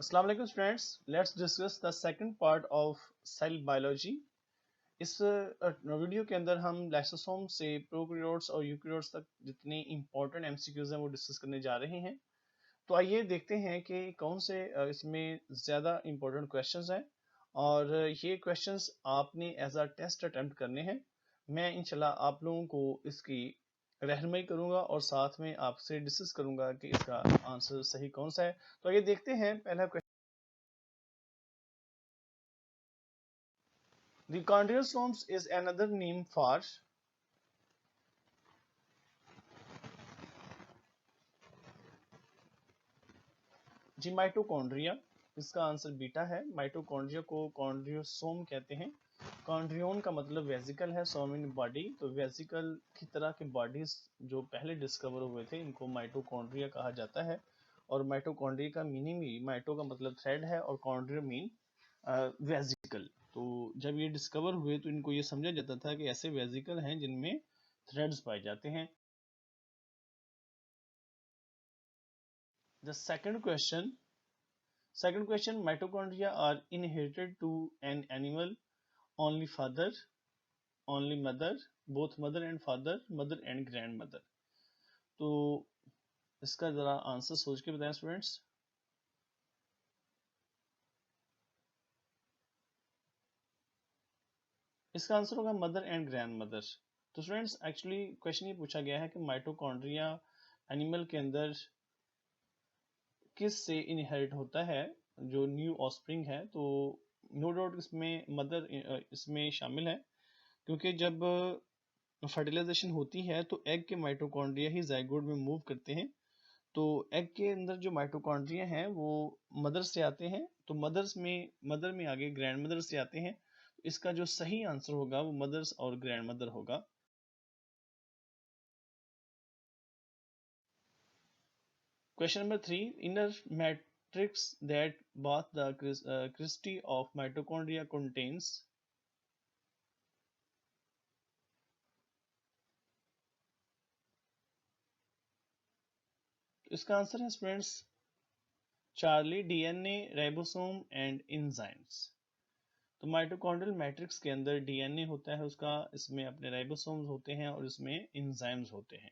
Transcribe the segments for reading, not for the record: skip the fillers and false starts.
अस्सलाम वालेकुम students, let's discuss the second part of cell biology. इस वीडियो के अंदर हम लाइसोसोम से प्रोकैरियोट्स और यूकैरियोट्स तक जितने इंपॉर्टेंट एमसीक्यूज हैं वो डिस्कस करने जा रहे हैं। तो आइए देखते हैं कि कौन से इसमें ज़्यादा इंपॉर्टेंट क्वेश्चंस हैं और ये क्वेश्चंस आपने एज अ टेस्ट अटेम्प्ट करने हैं। मैं इंशाल्लाह आप लोगों को इसकी रहनुमाई करूंगा और साथ में आपसे डिस्कस करूंगा कि इसका आंसर सही कौन सा है। तो आइए देखते हैं पहला question. The chondriosomes is another name for जी माइटोकॉन्ड्रिया। इसका आंसर बीटा है। माइटोकॉन्ड्रिया को कॉन्ड्रियोसोम कहते हैं। कॉन्ड्रियोन का मतलब वेसिकल है, सोम मीन बॉडी। तो वेसिकल की तरह के बॉडीज जो पहले डिस्कवर हुए थे इनको माइटोकॉन्ड्रिया कहा जाता है। और माइटोकॉन्ड्रिया का मीनिंग भी, माइटो का मतलब थ्रेड है और कॉन्ड्रियो मीन वेसिकल। तो जब ये डिस्कवर हुए तो इनको ये समझा जाता था कि ऐसे वेसिकल हैं जिनमें थ्रेड्स पाए जाते हैं। The second question, mitochondria are inherited to an animal only father, only mother, both mother and father, mother and grandmother। तो इसका जरा आंसर सोच के बताएं स्टूडेंट्स। इसका आंसर होगा मदर एंड ग्रैंड मदर। तो स्टूडेंट्स एक्चुअली क्वेश्चन ये पूछा गया है कि माइटोकॉन्ड्रिया एनिमल के अंदर किस से इनहेरिट होता है, जो न्यू ऑस्प्रिंग है। तो नो डाउट इसमें मदर इसमें शामिल है, क्योंकि जब फर्टिलाइजेशन होती है तो एग के माइटोकॉन्ड्रिया ही जाइगोट में मूव करते हैं। तो एग के अंदर जो माइटोकॉन्ड्रिया हैं वो मदर से आते हैं, तो मदर में आगे ग्रैंड मदर से आते हैं। इसका जो सही आंसर होगा वो मदर्स और ग्रैंड मदर होगा। Question number 3, inner matrix that bath the cristae of mitochondria contains. इसका आंसर है students Charlie, DNA, ribosome and enzymes. तो माइटोकॉन्ड्रियल मैट्रिक्स के अंदर डीएनए होता है उसका, इसमें अपने राइबोसोम्स होते हैं और इसमें एंजाइम्स होते हैं।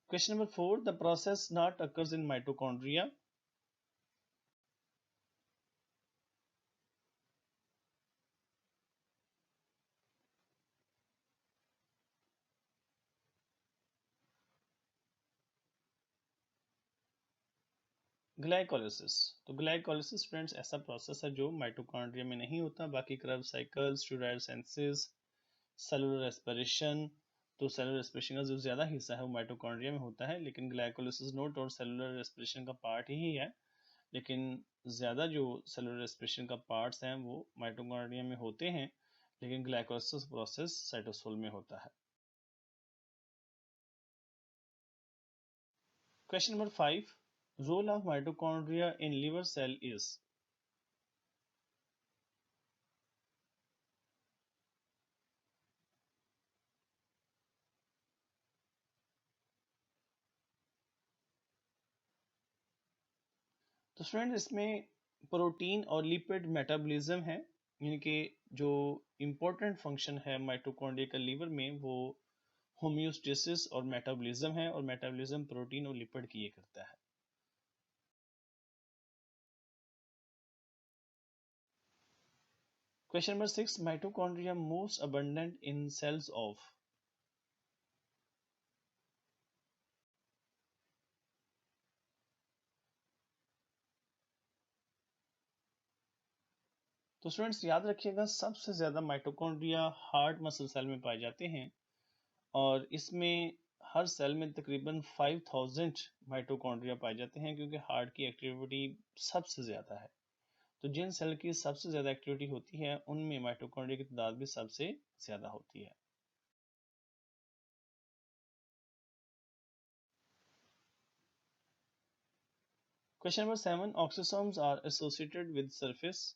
Question number 4, the process not occurs in mitochondria. Glycolysis. तो ग्लाइकोलिसिस फ्रेंड्स ऐसा प्रोसेस है जो माइटोकॉन्ड्रिया में नहीं होता। बाकी करब cycle, steroid synthesis, cellular respiration, तो सेलुलर रेस्पिरेशन का जो ज़्यादा हिस्सा है वो माइटोकॉन्ड्रिया में होता है। लेकिन ग्लाइकोलिसिस नोट और सेलुलर रेस्पिरेशन का पार्ट ही है, लेकिन ज़्यादा जो सेलुलर रेस्पिरेशन का पार्ट्स हैं वो माइटोकॉन्ड्रिया में होते हैं, लेकिन ग्लाइकोलिसिस प्रोसेस साइटोसोल में होता है। Question number 5, role of mitochondria in liver cell is. तो स्टूडेंट इसमें प्रोटीन और लिपिड मेटाबॉलिज्म है, यानी कि जो इम्पोर्टेंट फंक्शन है माइटोकॉन्ड्रिया का लीवर में वो होमियोस्टेसिस और मेटाबॉलिज्म है, और मेटाबॉलिज्म प्रोटीन और लिपिड की ये करता है। Question number 6, mitochondria most abundant in cells of. तो स्टूडेंट्स याद रखिएगा सबसे ज्यादा माइटोकॉन्ड्रिया हार्ट मसल सेल में पाए जाते हैं, और इसमें हर सेल में तकरीबन 5000 माइटोकॉन्ड्रिया पाए जाते हैं, क्योंकि हार्ट की एक्टिविटी सबसे ज़्यादा है। तो जिन सेल की सबसे ज़्यादा एक्टिविटी होती है उनमें माइटोकॉन्ड्रिया की तादाद भी सबसे ज़्यादा होती है। Question number 7, oxysomes are associated with surface.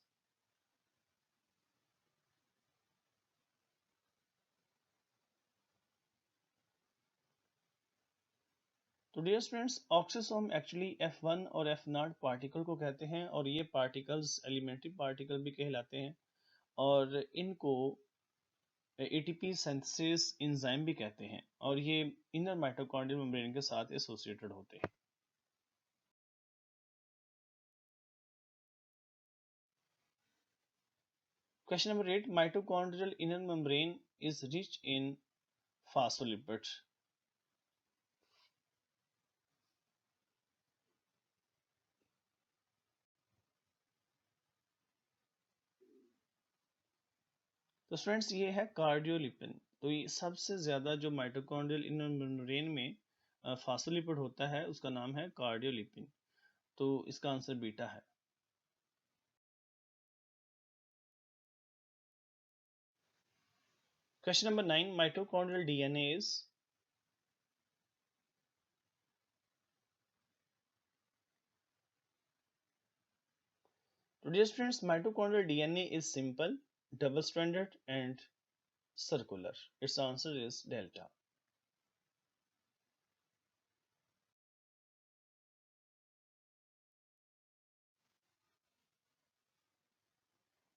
तो dear students, oxysome actually F1 और F0 पार्टिकल को कहते हैं और ये पार्टिकल्स एलिमेंट्री पार्टिकल भी कहलाते हैं और इनको एटीपी सिंथेसिस एंजाइम भी कहते हैं और ये इनर माइटोकॉन्ड्रियल मेम्ब्रेन के साथ एसोसिएटेड होते हैं। Question number 8, mitochondrial inner membrane is rich in phospholipids. तो स्टूडेंट्स ये है कार्डियोलिपिन। तो ये सबसे ज्यादा जो माइटोकॉन्ड्रियल इनर मेम्ब्रेन में फॉस्फोलिपिड होता है उसका नाम है कार्डियोलिपिन। तो इसका आंसर बीटा है। Question number 9, mitochondrial DNA is. तो dear students, mitochondrial DNA is simple, double-stranded and circular. Its answer is delta.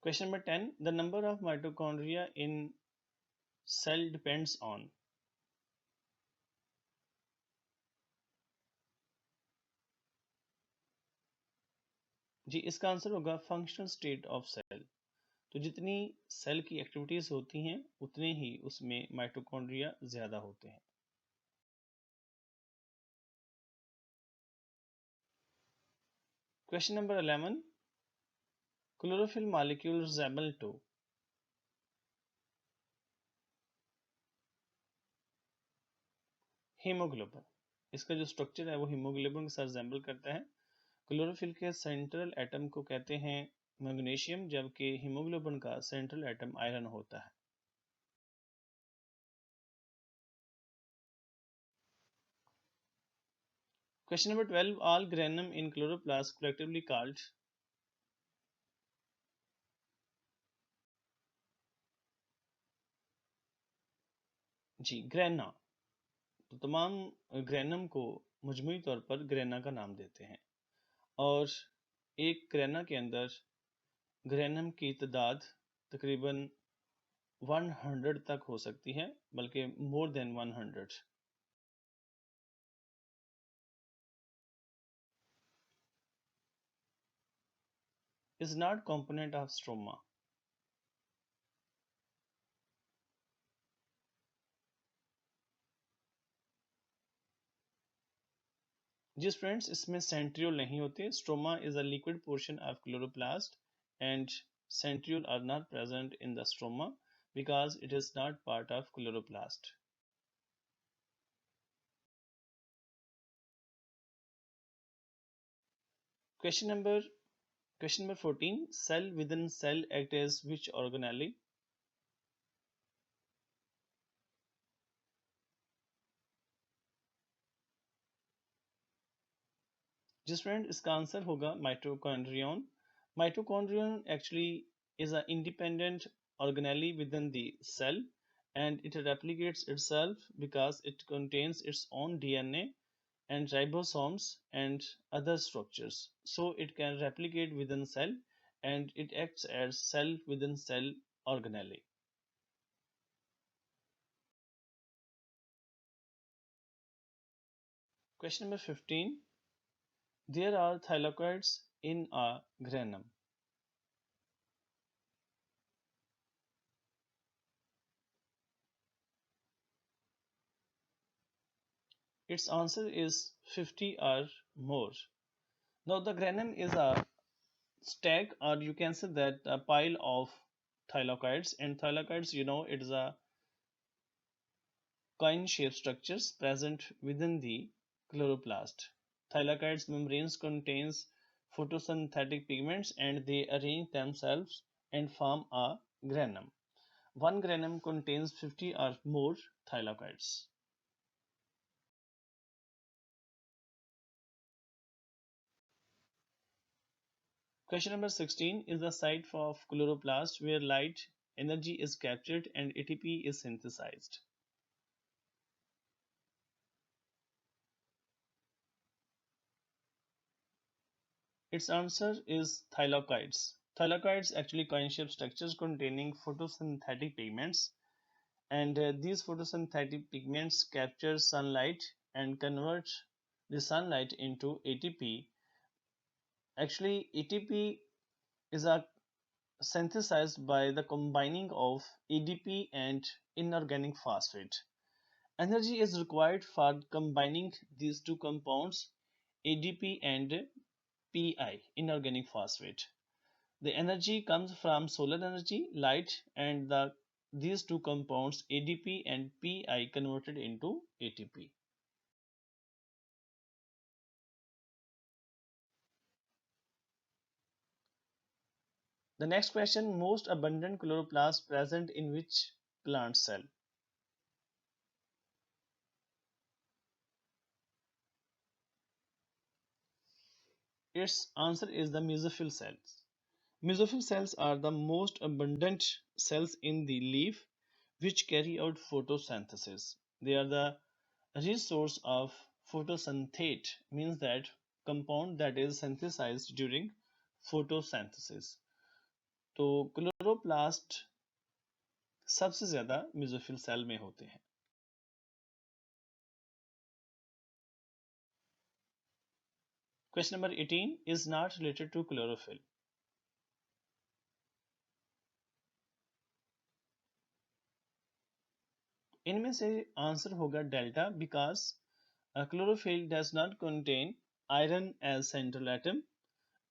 Question number 10. The number of mitochondria in cell depends on. जी इसका answer होगा functional state of cell. तो जितनी cell की activities होती हैं उतने ही उसमें माइटोकॉन्ड्रिया ज्यादा होते हैं। Question number 11, chlorophyll molecule resemble to. Hemoglobin. इसका जो स्ट्रक्चर है वो हीमोग्लोबिन के साथ रिसेंबल करता है। क्लोरोफिल के सेंट्रल एटम को कहते हैं मैग्नीशियम, जबकि हीमोग्लोबिन का सेंट्रल एटम आयरन होता है। Question number 12, all granum in chloroplast collectively called. जी ग्रेना। तो तमाम ग्रेनम को मजमूई तौर पर ग्रेना का नाम देते हैं और एक ग्रेना के अंदर ग्रेनम की तादाद तकरीबन 100 तक हो सकती है, बल्कि more than 100। Is not component of stroma. जी फ्रेंड्स, इसमें सेंट्रियोल नहीं होते। Stroma is a liquid portion of chloroplast and centriole are not present in the stroma because it is not part of chloroplast. Question number 14, cell within cell act as which organelle? जिस friend इसका answer होगा mitochondrion. Mitochondrion actually is an independent organelle within the cell and it replicates itself because it contains its own DNA and ribosomes and other structures. So it can replicate within cell and it acts as cell within cell organelle. Question number 15. There are thylakoids in a granum. Its answer is 50 or more. Now the granum is a stack, or you can say that a pile of thylakoids, and thylakoids, you know, it is a coin shaped structures present within the chloroplast. Thylakoids membranes contains photosynthetic pigments and they arrange themselves and form a granum. One granum contains 50 or more thylakoids. Question number 16 is the site of chloroplast where light energy is captured and ATP is synthesized. Its answer is thylakoids. Thylakoids actually coin-shaped structures containing photosynthetic pigments, and these photosynthetic pigments capture sunlight and convert the sunlight into ATP. Actually, ATP is a synthesized by the combining of ADP and inorganic phosphate. Energy is required for combining these two compounds, ADP and PI, inorganic phosphate. The energy comes from solar energy, light, and these two compounds, ADP and PI, converted into ATP. The next question, most abundant chloroplast present in which plant cell? Its answer is the mesophyll cells. Mesophyll cells are the most abundant cells in the leaf which carry out photosynthesis. They are the resource of photosynthate, means that compound that is synthesized during photosynthesis. तो chloroplast सबसे ज्यादा mesophyll cell में होते हैं. Question number 18 is not related to chlorophyll. इनमें से answer होगा delta because chlorophyll does not contain iron as central atom.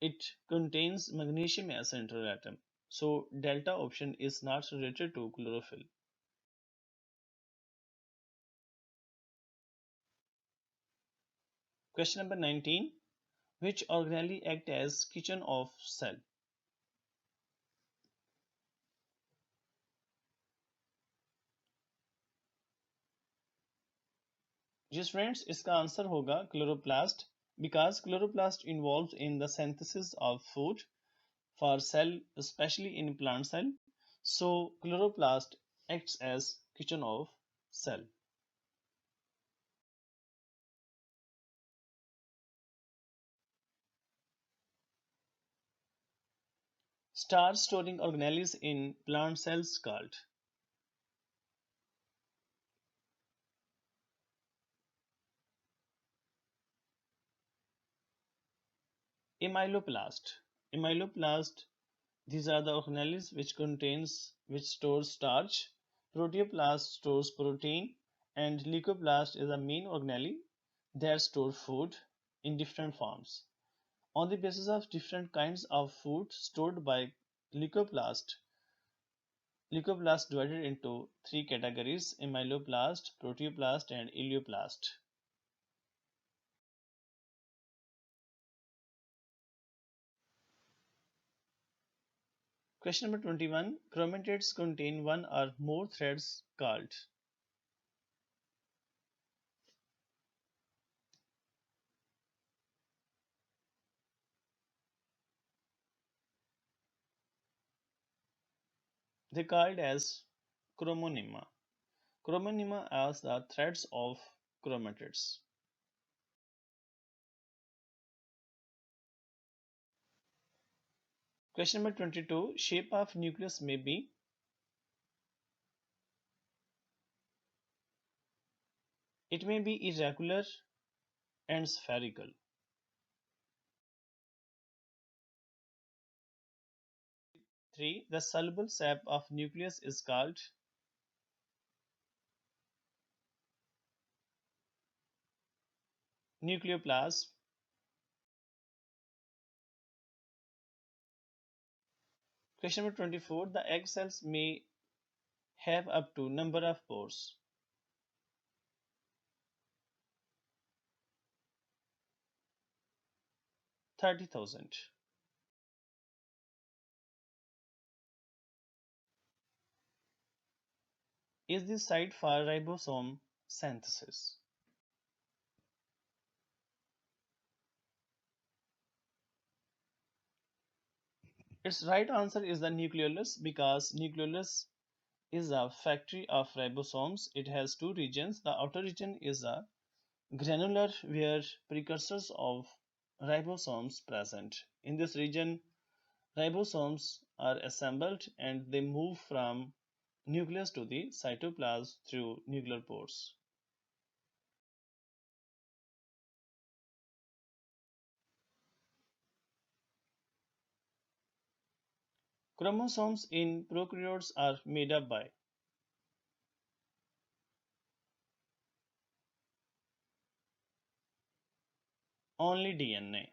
It contains magnesium as central atom. So delta option is not related to chlorophyll. Question number 19. Which organelle act as kitchen of cell? Yes friends, इसका answer होगा chloroplast because chloroplast involves in the synthesis of food for cell, especially in plant cell. So chloroplast acts as kitchen of cell. Starch storing organelles in plant cells called? Amyloplast. Amyloplast, these are the organelles which stores starch. Proteoplast stores protein, and leucoplast is a main organelle that store food in different forms. On the basis of different kinds of food stored by leucoplast, leucoplast divided into three categories: amyloplast, proteoplast, and ileoplast. Question number 21. Chromatids contain one or more threads called? They called as chromonyma. Chromonyma as the threads of chromatids. Question number 22. Shape of nucleus may be? It may be irregular and spherical. Three, the soluble sap of nucleus is called? Nucleoplasm. Question number 24. The egg cells may have up to number of pores? 30,000. Is the site for ribosome synthesis? Its right answer is the nucleolus because nucleolus is a factory of ribosomes. It has two regions. The outer region is a granular where precursors of ribosomes present. In this region, ribosomes are assembled and they move from nucleus to the cytoplasm through nuclear pores. Chromosomes in prokaryotes are made up by only DNA.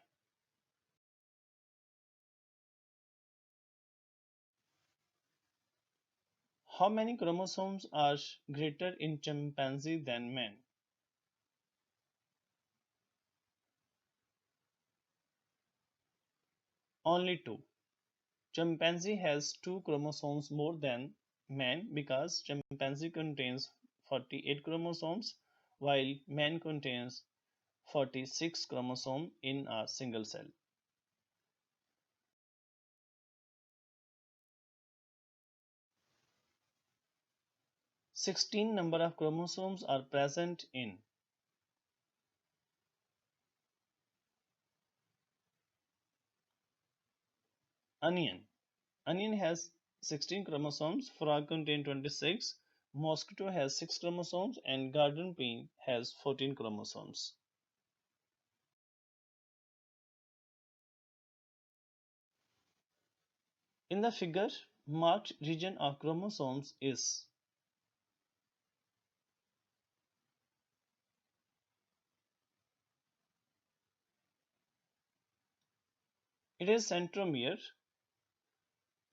How many chromosomes are greater in chimpanzee than man? Only two. Chimpanzee has two chromosomes more than man because chimpanzee contains 48 chromosomes while man contains 46 chromosomes in a single cell. 16 number of chromosomes are present in onion. Onion has 16 chromosomes, frog contains 26, mosquito has 6 chromosomes, and garden pea has 14 chromosomes. In the figure, marked region of chromosomes is it is centromere.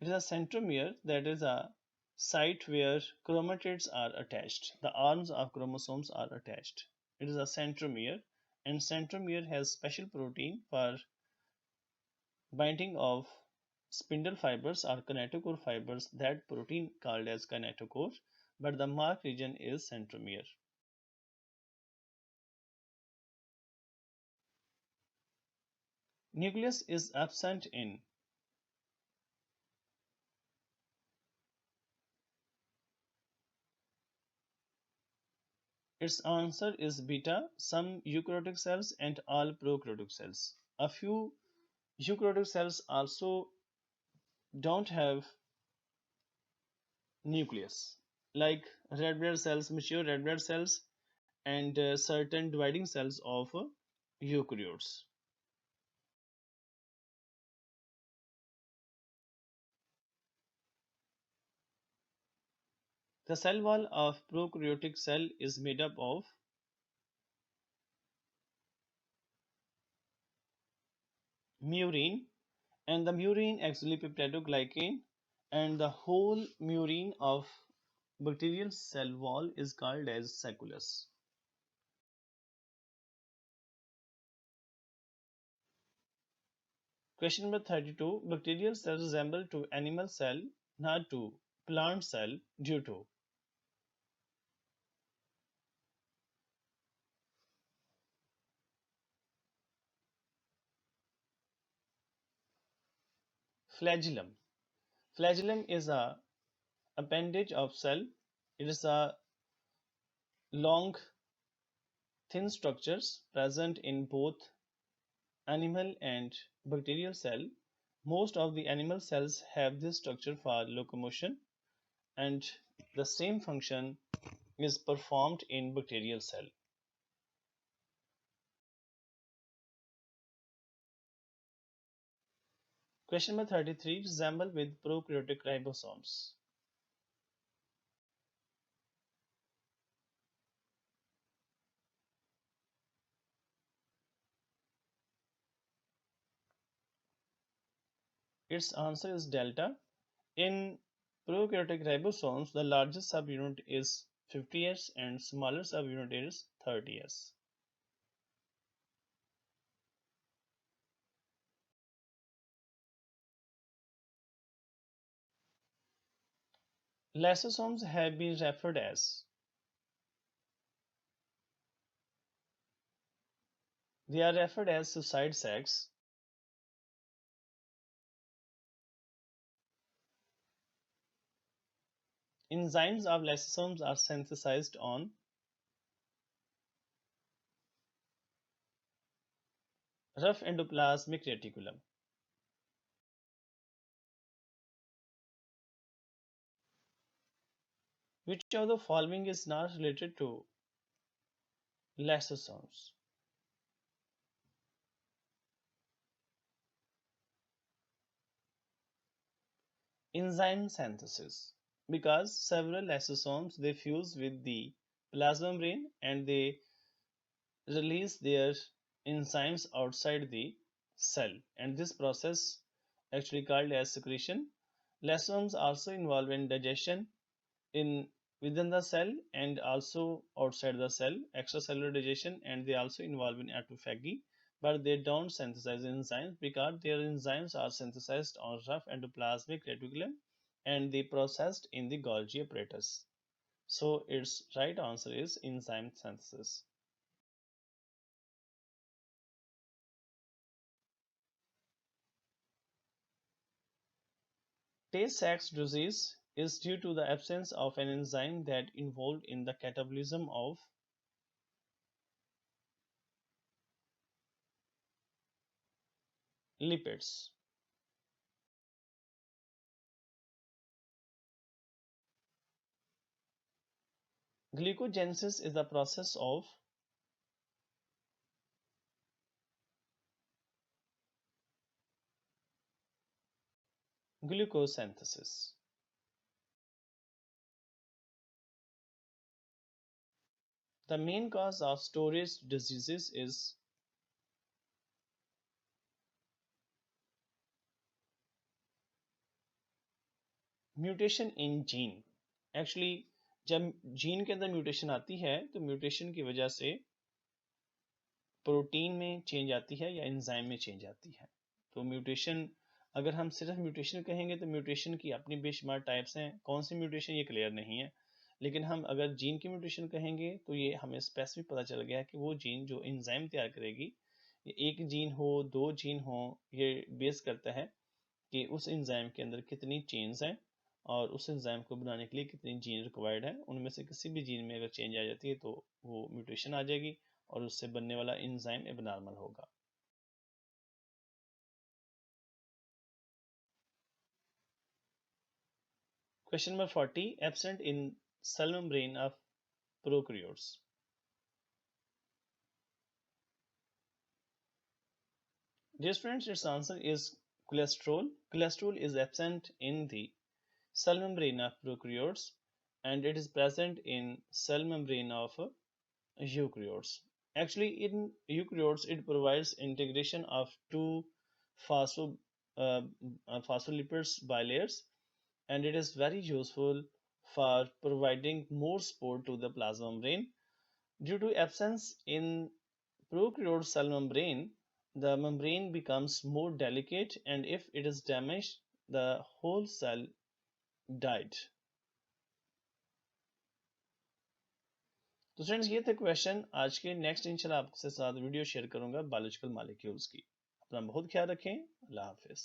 It is a centromere, that is a site where chromatids are attached. The arms of chromosomes are attached. It is a centromere, and centromere has special protein for binding of spindle fibers or kinetochore fibers. That protein called as kinetochore, but the mark region is centromere. Nucleus is absent in its answer is beta, some eukaryotic cells and all prokaryotic cells. A few eukaryotic cells also don't have nucleus, like red blood cells, mature red blood cells, and certain dividing cells of eukaryotes. The cell wall of prokaryotic cell is made up of murine, and the murine actually peptidoglycan, and the whole murine of bacterial cell wall is called as sacculus. Question number 32. Bacterial cells resemble to animal cell, not to plant cell, due to flagellum. Flagellum is a appendage of cell. It is a long, thin structures present in both animal and bacterial cell. Most of the animal cells have this structure for locomotion, and the same function is performed in bacterial cell. Question number 33. Resemble with prokaryotic ribosomes. Its answer is delta. In prokaryotic ribosomes, the largest subunit is 50S and smaller subunit is 30S. Lysosomes have been referred as suicide sacs. Enzymes of lysosomes are synthesized on rough endoplasmic reticulum. Which of the following is not related to lysosomes? Enzyme synthesis. Because several lysosomes they fuse with the plasma membrane and they release their enzymes outside the cell, and this process actually called as secretion. Lysosomes also involved in digestion in within the cell and also outside the cell, extracellular digestion, and they also involve in autophagy, but they don't synthesize enzymes because their enzymes are synthesized on rough endoplasmic reticulum and they processed in the Golgi apparatus. So its right answer is enzyme synthesis. Tay-Sachs disease is due to the absence of an enzyme that involved in the catabolism of lipids. Glycogenesis is the process of glucose synthesis. The main cause of storage diseases is mutation in gene. Actually जब gene के अंदर mutation आती है तो mutation की वजह से protein में चेंज आती है या एंजाइम में चेंज आती है. तो म्यूटेशन, अगर हम सिर्फ म्यूटेशन कहेंगे तो म्यूटेशन की अपनी बेशुमार टाइप्स हैं. कौन सी म्यूटेशन ये क्लियर नहीं है, लेकिन हम अगर जीन की म्यूटेशन कहेंगे तो ये हमें स्पेसिफिक पता चल गया कि वो जीन जो एंजाइम तैयार करेगी, एक जीन हो दो जीन हो, ये बेस करता है कि उस एंजाइम के अंदर कितनी चेन्स हैं और उस एंजाइम को बनाने के लिए कितनी जीन रिक्वायर्ड है. उनमें से किसी भी जीन में अगर चेंज आ जाती है तो वो म्यूटेशन आ जाएगी और उससे बनने वाला एंजाइम एबनॉर्मल होगा. Question number 40. Absent in cell membrane of prokaryotes. Dear students, its answer is cholesterol. Cholesterol is absent in the cell membrane of prokaryotes and it is present in cell membrane of eukaryotes. Actually, in eukaryotes, it provides integration of two phospholipids bilayers, and it is very useful for providing more support to the plasma membrane. Due to absence in prokaryote cell membrane, the membrane becomes more delicate, and if it is damaged, the whole cell died. तो friends ये थे question आज के. Next इंशाल्लाह आपके साथ video share करूंगा biological molecules की. अपना बहुत ख्याल रखें. अल्लाह हाफिज.